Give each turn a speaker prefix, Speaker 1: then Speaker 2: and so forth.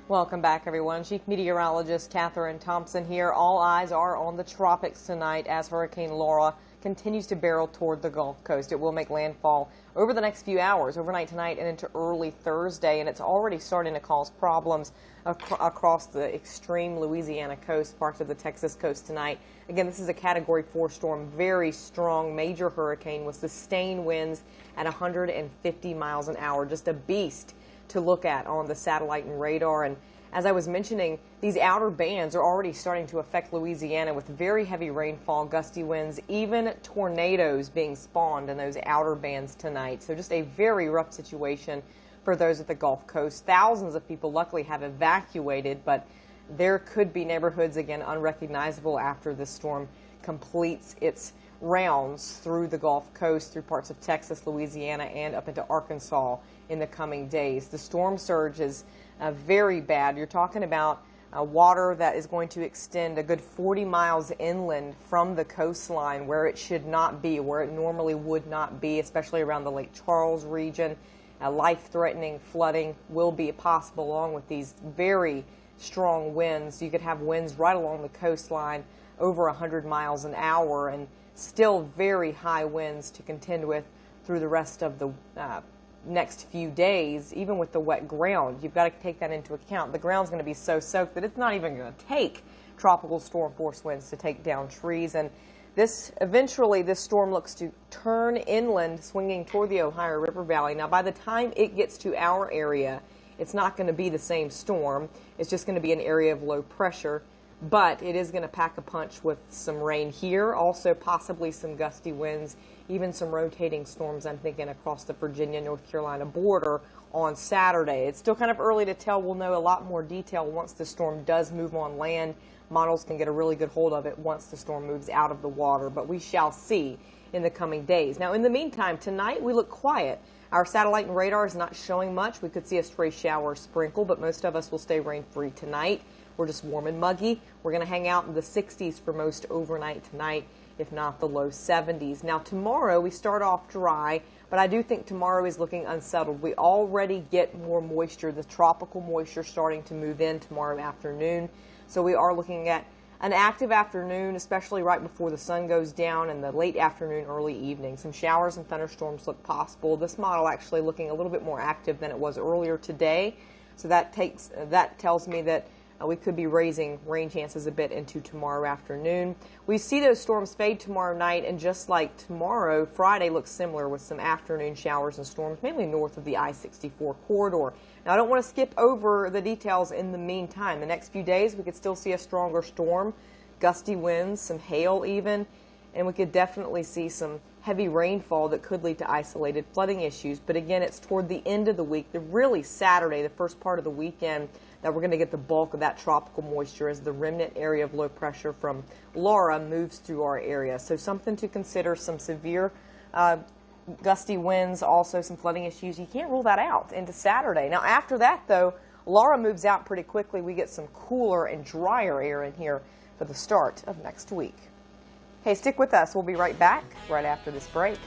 Speaker 1: Welcome back, everyone. Chief Meteorologist Catherine Thompson here. All eyes are on the tropics tonight as Hurricane Laura continues to barrel toward the Gulf Coast. It will make landfall over the next few hours, overnight tonight and into early Thursday, and it's already starting to cause problems across the extreme Louisiana coast, parts of the Texas coast tonight. Again, this is a Category 4 storm, very strong, major hurricane with sustained winds at 150 miles an hour, just a beast to look at on the satellite and radar. And as I was mentioning, these outer bands are already starting to affect Louisiana with very heavy rainfall, gusty winds, even tornadoes being spawned in those outer bands tonight. So just a very rough situation for those at the Gulf Coast. Thousands of people luckily have evacuated, but there could be neighborhoods again unrecognizable after this storm completes its rounds through the Gulf Coast, through parts of Texas, Louisiana, and up into Arkansas in the coming days. The storm surge is very bad. You're talking about water that is going to extend a good 40 miles inland from the coastline where it should not be, where it normally would not be, especially around the Lake Charles region. Life-threatening flooding will be possible along with these very strong winds. You could have winds right along the coastline over 100 miles an hour, and still very high winds to contend with through the rest of the next few days, even with the wet ground. You've got to take that into account. The ground's going to be so soaked that it's not even going to take tropical storm force winds to take down trees. And eventually this storm looks to turn inland, swinging toward the Ohio River Valley. Now, by the time it gets to our area, it's not going to be the same storm. It's just going to be an area of low pressure. But it is going to pack a punch with some rain here, also possibly some gusty winds, even some rotating storms, I'm thinking, across the Virginia-North Carolina border on Saturday. It's still kind of early to tell. We'll know a lot more detail once the storm does move on land. Models can get a really good hold of it once the storm moves out of the water, but we shall see in the coming days. Now, in the meantime, tonight we look quiet. Our satellite and radar is not showing much. We could see a stray shower or sprinkle, but most of us will stay rain-free tonight. We're just warm and muggy. We're going to hang out in the 60s for most overnight tonight, if not the low 70s. Now, tomorrow we start off dry, but I do think tomorrow is looking unsettled. We already get more moisture, the tropical moisture starting to move in tomorrow afternoon. So we are looking at an active afternoon, especially right before the sun goes down, and the late afternoon, early evening. Some showers and thunderstorms look possible. This model actually looking a little bit more active than it was earlier today. So that tells me that we could be raising rain chances a bit into tomorrow afternoon. We see those storms fade tomorrow night, and just like tomorrow, Friday looks similar with some afternoon showers and storms, mainly north of the I-64 corridor. Now, I don't want to skip over the details in the meantime. The next few days, we could still see a stronger storm, gusty winds, some hail even, and we could definitely see some heavy rainfall that could lead to isolated flooding issues. But again, it's toward the end of the week, really Saturday, the first part of the weekend, that we're going to get the bulk of that tropical moisture as the remnant area of low pressure from Laura moves through our area. So something to consider, some severe gusty winds, also some flooding issues. You can't rule that out into Saturday. Now, after that, though, Laura moves out pretty quickly. We get some cooler and drier air in here for the start of next week. Hey, stick with us. We'll be right back right after this break.